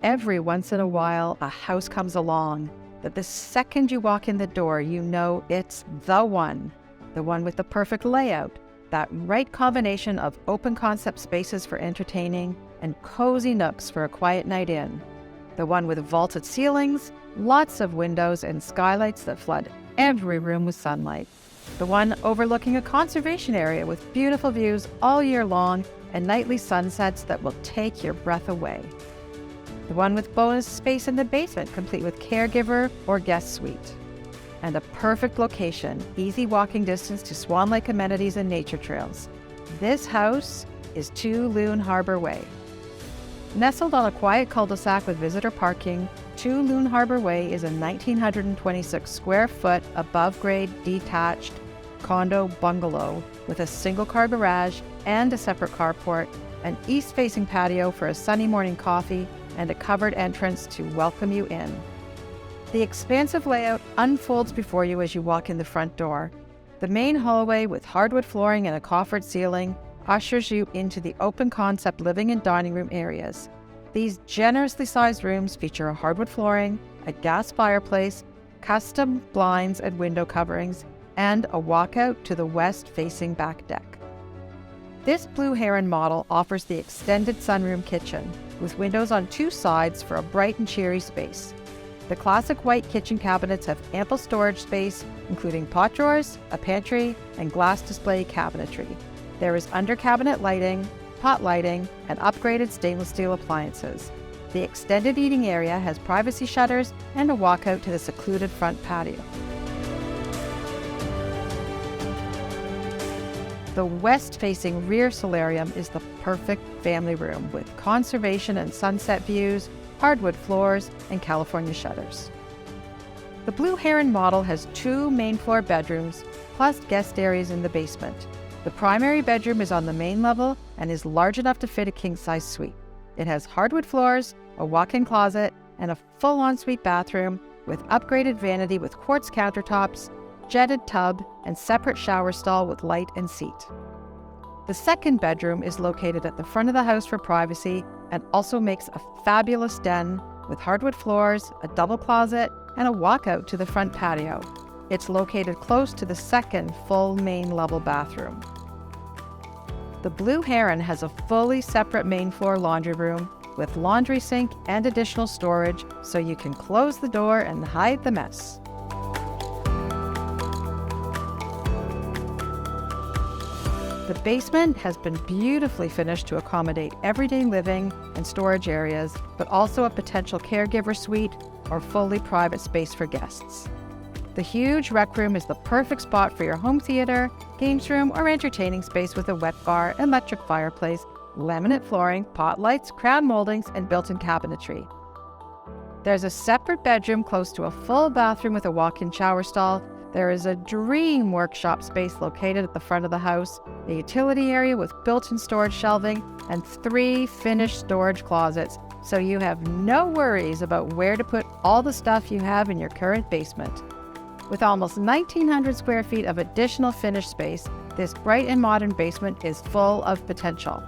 every once in a while, a house comes along that the second you walk in the door, you know it's the one with the perfect layout, that right combination of open concept spaces for entertaining and cozy nooks for a quiet night in. The one with vaulted ceilings, lots of windows and skylights that flood every room with sunlight. The one overlooking a conservation area with beautiful views all year long and nightly sunsets that will take your breath away. The one with bonus space in the basement, complete with caregiver or guest suite. And a perfect location, easy walking distance to Swan Lake amenities and nature trails. This house is 2 Loon Harbour Way. Nestled on a quiet cul-de-sac with visitor parking, 2 Loon Harbour Way is a 1,926 square foot above-grade detached condo bungalow with a single-car garage and a separate carport, an east-facing patio for a sunny morning coffee, and a covered entrance to welcome you in. The expansive layout unfolds before you as you walk in the front door. The main hallway with hardwood flooring and a coffered ceiling ushers you into the open concept living and dining room areas. These generously sized rooms feature a hardwood flooring, a gas fireplace, custom blinds and window coverings, and a walkout to the west-facing back deck. This Blue Heron model offers the extended sunroom kitchen, with windows on 2 sides for a bright and cheery space. The classic white kitchen cabinets have ample storage space, including pot drawers, a pantry, and glass display cabinetry. There is under-cabinet lighting, pot lighting, and upgraded stainless steel appliances. The extended eating area has privacy shutters and a walkout to the secluded front patio. The west-facing rear solarium is the perfect family room with conservation and sunset views, hardwood floors, and California shutters. The Blue Heron model has 2 main floor bedrooms, plus guest areas in the basement. The primary bedroom is on the main level and is large enough to fit a king-size suite. It has hardwood floors, a walk-in closet, and a full ensuite bathroom with upgraded vanity with quartz countertops, jetted tub, and separate shower stall with light and seat. The second bedroom is located at the front of the house for privacy and also makes a fabulous den with hardwood floors, a double closet, and a walkout to the front patio. It's located close to the second full main level bathroom. The Blue Heron has a fully separate main floor laundry room with laundry sink and additional storage so you can close the door and hide the mess. The basement has been beautifully finished to accommodate everyday living and storage areas, but also a potential caregiver suite or fully private space for guests. The huge rec room is the perfect spot for your home theater, games room, or entertaining space with a wet bar, electric fireplace, laminate flooring, pot lights, crown moldings, and built-in cabinetry. There's a separate bedroom close to a full bathroom with a walk-in shower stall. There is a dream workshop space located at the front of the house, a utility area with built-in storage shelving, and 3 finished storage closets, so you have no worries about where to put all the stuff you have in your current basement. With almost 1,900 square feet of additional finished space, this bright and modern basement is full of potential.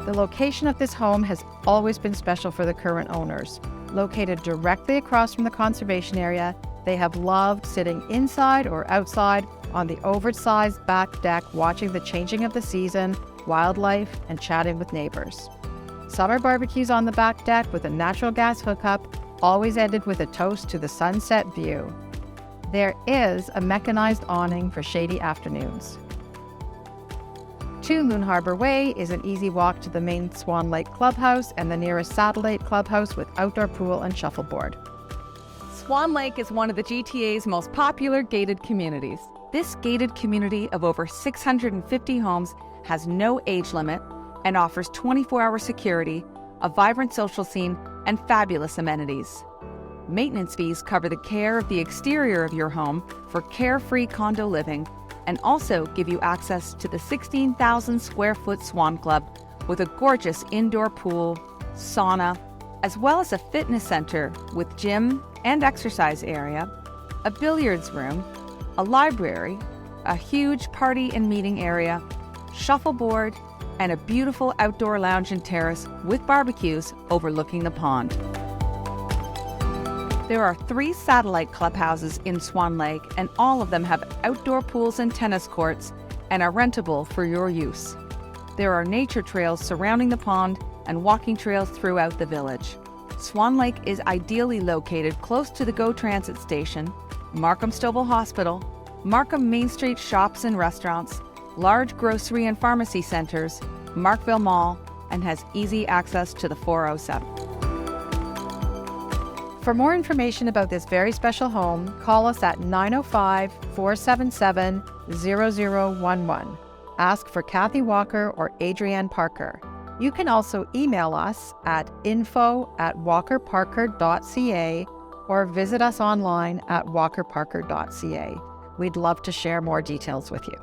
The location of this home has always been special for the current owners. Located directly across from the conservation area, they have loved sitting inside or outside on the oversized back deck watching the changing of the season, wildlife, and chatting with neighbors. Summer barbecues on the back deck with a natural gas hookup always ended with a toast to the sunset view. There is a mechanized awning for shady afternoons. 2 Loon Harbour Way is an easy walk to the main Swan Lake Clubhouse and the nearest satellite clubhouse with outdoor pool and shuffleboard. Swan Lake is one of the GTA's most popular gated communities. This gated community of over 650 homes has no age limit and offers 24-hour security, a vibrant social scene, and fabulous amenities. Maintenance fees cover the care of the exterior of your home for carefree condo living and also give you access to the 16,000 square foot Swan Club with a gorgeous indoor pool, sauna, as well as a fitness center with gym and exercise area, a billiards room, a library, a huge party and meeting area, shuffleboard, and a beautiful outdoor lounge and terrace with barbecues overlooking the pond. There are 3 satellite clubhouses in Swan Lake, and all of them have outdoor pools and tennis courts and are rentable for your use. There are nature trails surrounding the pond and walking trails throughout the village. Swan Lake is ideally located close to the GO Transit station, Markham Stouffville Hospital, Markham Main Street shops and restaurants, large grocery and pharmacy centers, Markville Mall, and has easy access to the 407. For more information about this very special home, call us at 905-477-0011. Ask for Kathy Walker or Adrienne Parker. You can also email us at info@walkerparker.ca or visit us online at walkerparker.ca. We'd love to share more details with you.